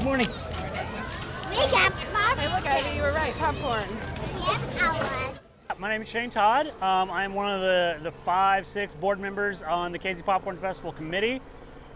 Good morning. We got popcorn. Hey, look, Ivy, you were right. Popcorn. Yep, I was. My name is Shane Todd. I'm one of the 5-6 board members on the Casey Popcorn Festival committee.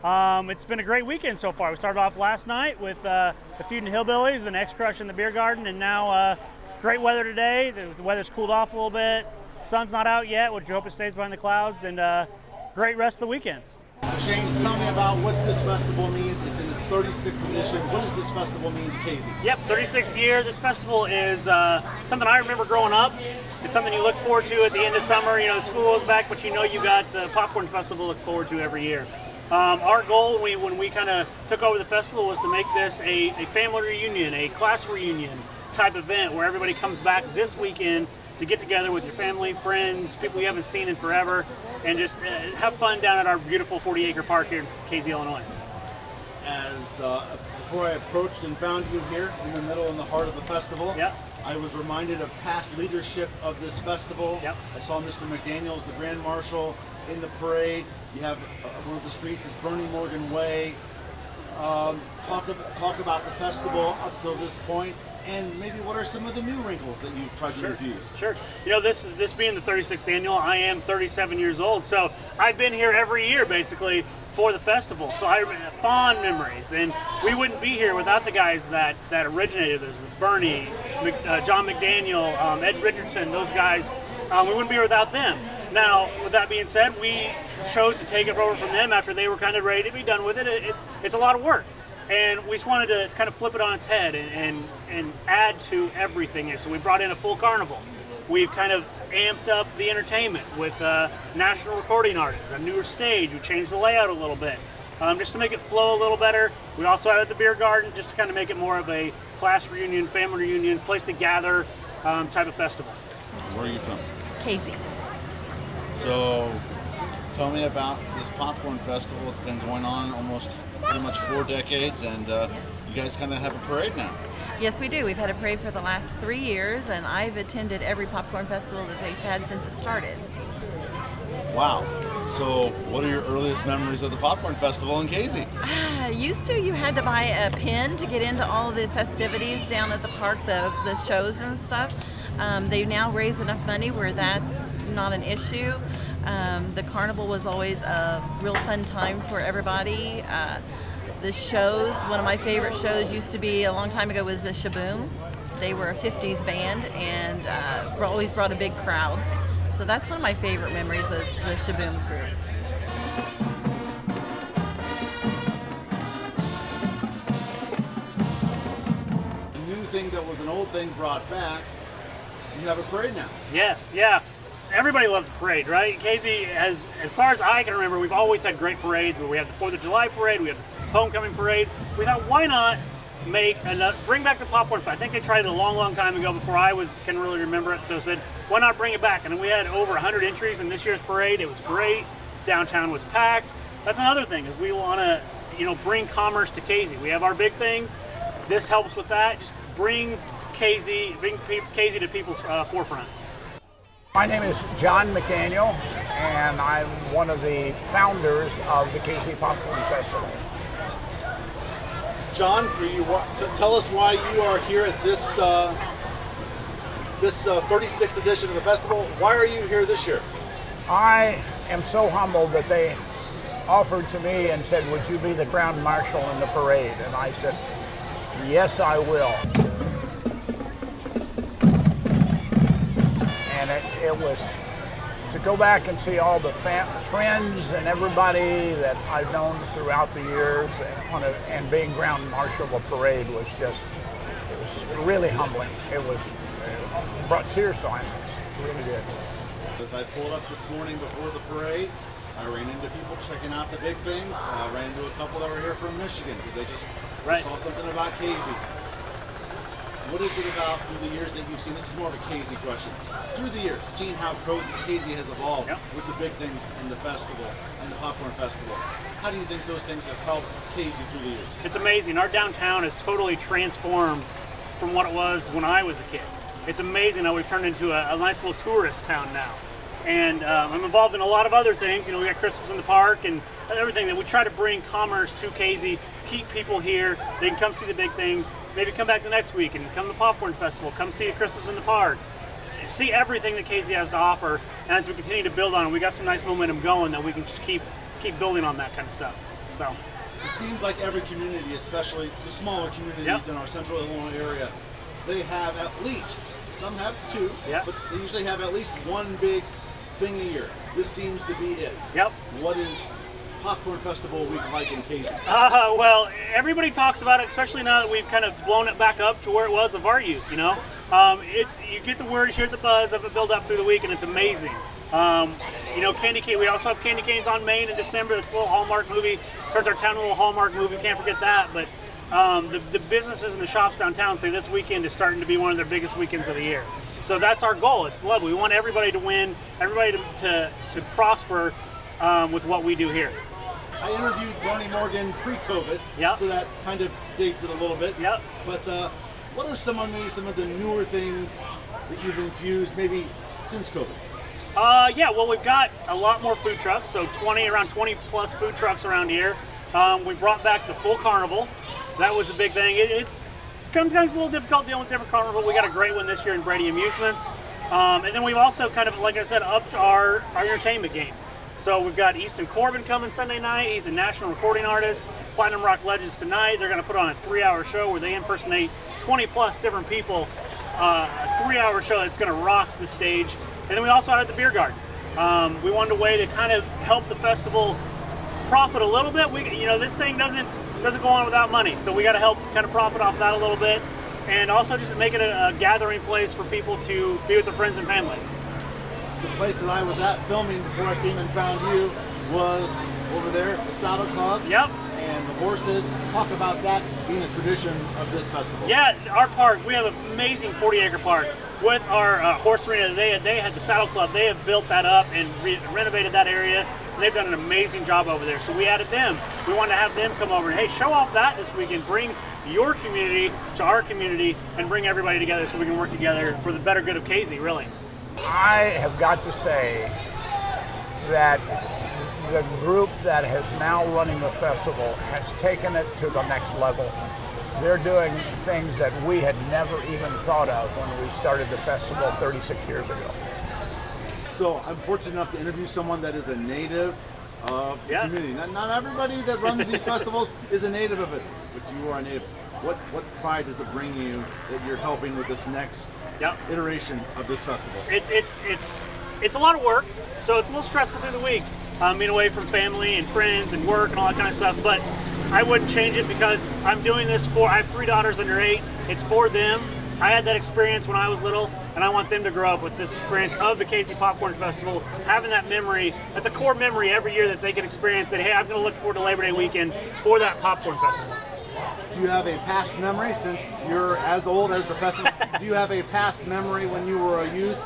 It's been a great weekend so far. We started off last night with the Feuding Hillbillies and X-Crush in the beer garden, and now great weather today. The weather's cooled off a little bit. Sun's not out yet, which we hope it stays behind the clouds, and great rest of the weekend. So Shane, tell me about what this festival means. It's in its 36th edition. What does this festival mean to Casey? Yep, 36th year. This festival is something I remember growing up. It's something you look forward to at the end of summer. You know, school is back, but you know you got the Popcorn Festival to look forward to every year. Our goal when we kind of took over the festival was to make this a family reunion, a class reunion type event where everybody comes back this weekend to get together with your family, friends, people you haven't seen in forever, and just have fun down at our beautiful 40-acre park here in Casey, Illinois. Before I approached and found you here in the middle, in the heart of the festival, Yep. I was reminded of past leadership of this festival. Yep. I saw Mr. McDaniels, the Grand Marshal, in the parade. You have one of the streets is Bernie Morgan Way. Talk about the festival up till this point, and maybe what are some of the new wrinkles that you've tried to infuse? Sure. You know, this being the 36th annual, I am 37 years old, so I've been here every year basically for the festival. So I have fond memories, and we wouldn't be here without the guys that originated this. Bernie, John McDaniel, Ed Richardson, those guys. We wouldn't be here without them. Now, with that being said, we chose to take it over from them after they were kind of ready to be done with it. It's a lot of work. And we just wanted to kind of flip it on its head and add to everything here. So we brought in a full carnival. We've kind of amped up the entertainment with national recording artists, a newer stage. We changed the layout a little bit just to make it flow a little better. We also added the beer garden just to kind of make it more of a class reunion, family reunion, place to gather type of festival. Where are you from? Casey. So, tell me about this Popcorn Festival. It's been going on almost pretty much 4 decades, and you guys kind of have a parade now. Yes, we do. We've had a parade for the last 3 years, and I've attended every popcorn festival that they've had since it started. Wow. So, what are your earliest memories of the Popcorn Festival in Casey? Used to, you had to buy a pin to get into all of the festivities down at the park, the shows and stuff. They've now raised enough money where that's not an issue. The carnival was always a real fun time for everybody. The shows, one of my favorite shows used to be a long time ago was the Shaboom. They were a 50s band and always brought a big crowd. So that's one of my favorite memories was the Shaboom crew. A new thing that was an old thing brought back, you have a parade now. Yes, yeah. Everybody loves a parade, right? Casey, as far as I can remember, we've always had great parades. We have the 4th of July parade, we have the homecoming parade. We thought, why not bring back the Popcorn Festival? I think they tried it a long, long time ago before I can really remember it. So I said, why not bring it back? And we had over 100 entries in this year's parade. It was great. Downtown was packed. That's another thing is we want to, bring commerce to Casey. We have our big things. This helps with that. Just bring Casey to people's forefront. My name is John McDaniel, and I'm one of the founders of the Casey Popcorn Festival. John, tell us why you are here at this 36th edition of the festival. Why are you here this year? I am so humbled that they offered to me and said, would you be the ground marshal in the parade? And I said, yes, I will. And it was to go back and see all the friends and everybody that I've known throughout the years, and being ground marshal of a parade was it was really humbling. It brought tears to my eyes. It really did. As I pulled up this morning before the parade, I ran into people checking out the big things. I ran into a couple that were here from Michigan because they just saw something about Casey. What is it about through the years that you've seen? This is more of a Casey question. Through the years, seeing how Casey has evolved with the big things in the festival and the Popcorn Festival, how do you think those things have helped Casey through the years? It's amazing. Our downtown has totally transformed from what it was when I was a kid. It's amazing how we've turned into a nice little tourist town now. And I'm involved in a lot of other things. We got Christmas in the park and everything that we try to bring commerce to Casey, keep people here. They can come see the big things, maybe come back the next week and come to the Popcorn Festival, come see the Christmas in the Park, see everything that Casey has to offer. And as we continue to build on it, we got some nice momentum going that we can just keep building on that kind of stuff. So it seems like every community, especially the smaller communities in our central Illinois area, they have at least, some have two, but they usually have at least one big thing a year. This seems to be it. Yep. What is Popcorn Festival week like in Casey? Well, everybody talks about it, especially now that we've kind of blown it back up to where it was of our youth, you know? You get the word, you hear the buzz of it build up through the week, and it's amazing. You know, candy cane. We also have candy canes on Main in December. That's a little Hallmark movie. Turns our town into a little Hallmark movie. Can't forget that. But the businesses and the shops downtown say this weekend is starting to be one of their biggest weekends of the year. So that's our goal. It's lovely. We want everybody to win, everybody to prosper with what we do here. I interviewed Bernie Morgan pre-COVID, so that kind of dates it a little bit. But what are some of the newer things that you've infused maybe since COVID? Well, we've got a lot more food trucks, so around 20 plus food trucks around here. We brought back the full carnival. That was a big thing. It's sometimes a little difficult dealing with different carnival. We got a great one this year in Brady Amusements. And then we've also kind of, like I said, upped our entertainment game. So we've got Easton Corbin coming Sunday night. He's a national recording artist. Platinum Rock Legends tonight. They're going to put on a 3-hour show where they impersonate 20 plus different people. A 3-hour show that's going to rock the stage. And then we also had the beer garden. We wanted a way to kind of help the festival profit a little bit. This thing doesn't go on without money, so we got to help kind of profit off that a little bit, and also just make it a gathering place for people to be with their friends and family. The place that I was at filming before I came and found you was over there, the Saddle Club. Yep. And the horses. Talk about that being a tradition of this festival. Yeah, our park, we have an amazing 40-acre park. With our horse arena, they had the Saddle Club. They have built that up and renovated that area. And they've done an amazing job over there. So we added them. We wanted to have them come over and, hey, show off that this weekend. Bring your community to our community and bring everybody together so we can work together for the better good of Casey, really. I have got to say that the group that is now running the festival has taken it to the next level. They're doing things that we had never even thought of when we started the festival 36 years ago. So I'm fortunate enough to interview someone that is a native of the community. Not everybody that runs these festivals is a native of it, but you are a native. What pride does it bring you that you're helping with this next iteration of this festival? It's a lot of work, so it's a little stressful through the week, being away from family and friends and work and all that kind of stuff. But I wouldn't change it because I'm doing this I have 3 daughters under 8. It's for them. I had that experience when I was little, and I want them to grow up with this experience of the Casey Popcorn Festival, having that memory. That's a core memory every year that they can experience that, hey, I'm going to look forward to Labor Day weekend for that Popcorn Festival. Do you have a past memory, since you're as old as the festival, do you have a past memory when you were a youth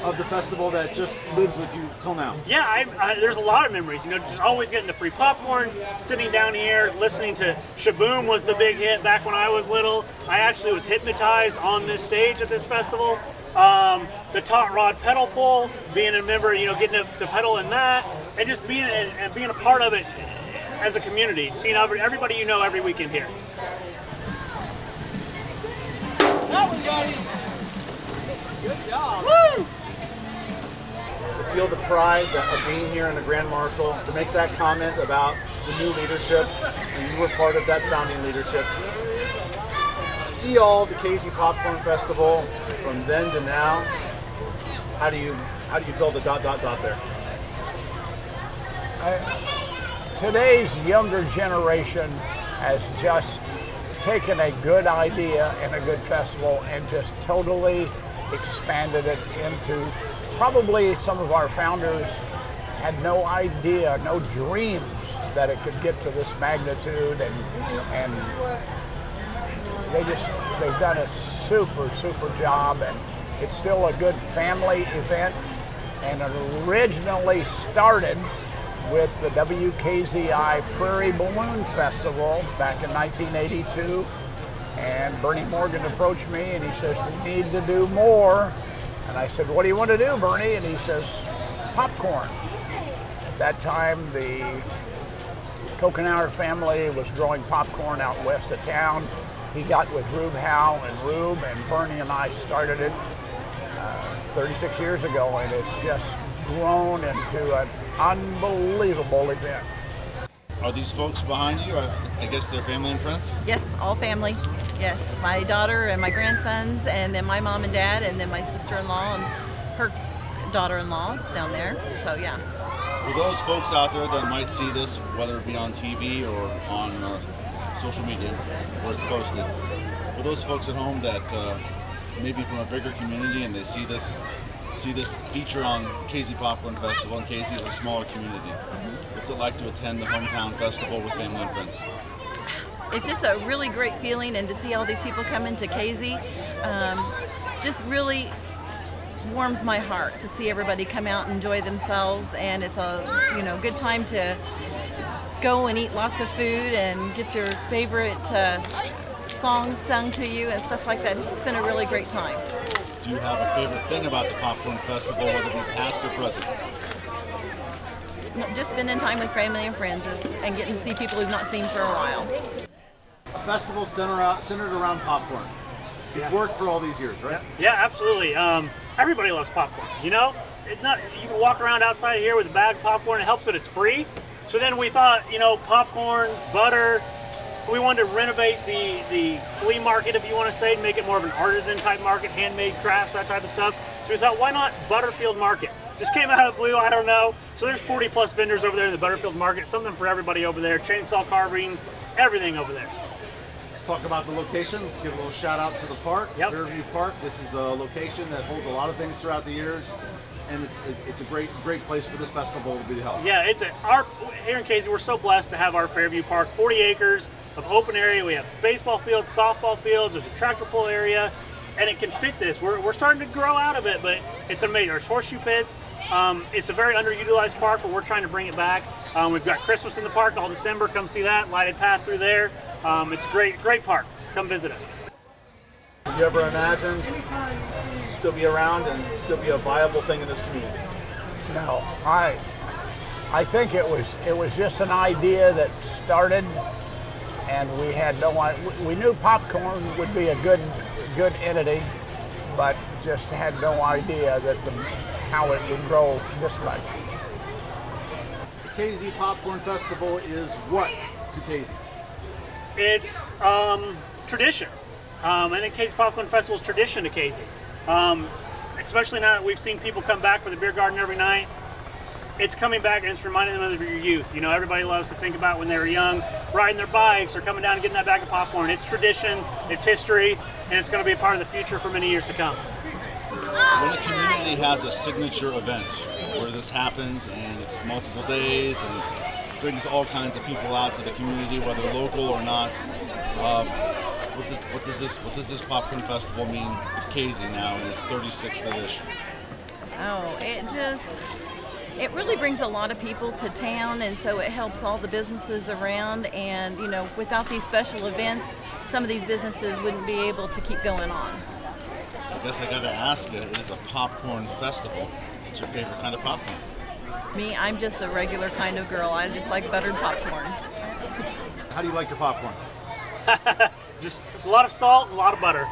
of the festival that just lives with you till now? Yeah, there's a lot of memories. Just always getting the free popcorn, sitting down here, listening to Shaboom was the big hit back when I was little. I actually was hypnotized on this stage at this festival. The Tot Rod pedal pull, being a member, getting the pedal in that, and just being a part of it as a community, seeing everybody every weekend here. Good job. Woo! To feel the pride of being here in the Grand Marshal, to make that comment about the new leadership, and you were part of that founding leadership. To see all the Casey Popcorn Festival from then to now, how do you feel the ... there? Today's younger generation has just taken a good idea and a good festival and just totally expanded it into, probably some of our founders had no idea, no dreams that it could get to this magnitude, and they've done a super job, and it's still a good family event, and it originally started with the WKZI Prairie Balloon Festival back in 1982. And Bernie Morgan approached me and he says, we need to do more. And I said, what do you want to do, Bernie? And he says, popcorn. At that time, the Kokenauer family was growing popcorn out west of town. He got with Rube Howe and Rube, and Bernie and I started it 36 years ago, and it's just grown into an unbelievable event. Are these folks behind you? I guess they're family and friends? Yes, all family. Yes, my daughter and my grandsons, and then my mom and dad, and then my sister-in-law and her daughter-in-law is down there. So yeah. For those folks out there that might see this, whether it be on TV or on social media where it's posted, for those folks at home that maybe from a bigger community and they see this feature on Casey Popcorn Festival, and Casey is a smaller community, what's it like to attend the hometown festival with family and friends? It's just a really great feeling, and to see all these people come into Casey just really warms my heart to see everybody come out and enjoy themselves, and it's a good time to go and eat lots of food and get your favorite songs sung to you and stuff like that. It's just been a really great time. Do you have a favorite thing about the Popcorn Festival, whether it be past or present? Just spending time with family and friends and getting to see people we've not seen for a while. A festival centered around popcorn. It's worked for all these years, right? Yeah, absolutely. Everybody loves popcorn. You can walk around outside here with a bag of popcorn. It helps that it's free. So then we thought, popcorn, butter. We wanted to renovate the flea market, if you want to say, make it more of an artisan type market, handmade crafts, that type of stuff. So we thought, why not Butterfield Market? Just came out of the blue, I don't know. So there's 40 plus vendors over there in the Butterfield Market, something for everybody over there, chainsaw carving, everything over there. Let's talk about the location. Let's give a little shout out to the park, Yep. Fairview Park. This is a location that holds a lot of things throughout the years, and it's a great place for this festival to be held. Yeah, here in Casey, we're so blessed to have our Fairview Park, 40 acres of open area. We have baseball fields, softball fields, there's a tractor pull area, and it can fit this. We're starting to grow out of it, but it's amazing. There's horseshoe pits. It's a very underutilized park, but we're trying to bring it back. We've got Christmas in the park all December. Come see that. Lighted path through there. It's a great park. Come visit us. Did you ever imagine still be around and still be a viable thing in this community? No, I think it was just an idea that started, and we had we knew popcorn would be a good entity, but just had no idea that how it would grow this much. The Casey Popcorn Festival is what to Casey? It's tradition. I think Casey Popcorn Festival is tradition to Casey. Especially now that we've seen people come back for the beer garden every night. It's coming back and it's reminding them of your youth. Everybody loves to think about when they were young, riding their bikes or coming down and getting that bag of popcorn. It's tradition, it's history, and it's going to be a part of the future for many years to come. When a community has a signature event where this happens and it's multiple days and brings all kinds of people out to the community, whether local or not, what does this Popcorn Festival mean to Casey now in its 36th edition? Oh, it really brings a lot of people to town, and so it helps all the businesses around, and without these special events, some of these businesses wouldn't be able to keep going on. I guess I gotta ask you, it is a popcorn festival. What's your favorite kind of popcorn? Me, I'm just a regular kind of girl. I just like buttered popcorn. How do you like your popcorn? Just a lot of salt, a lot of butter.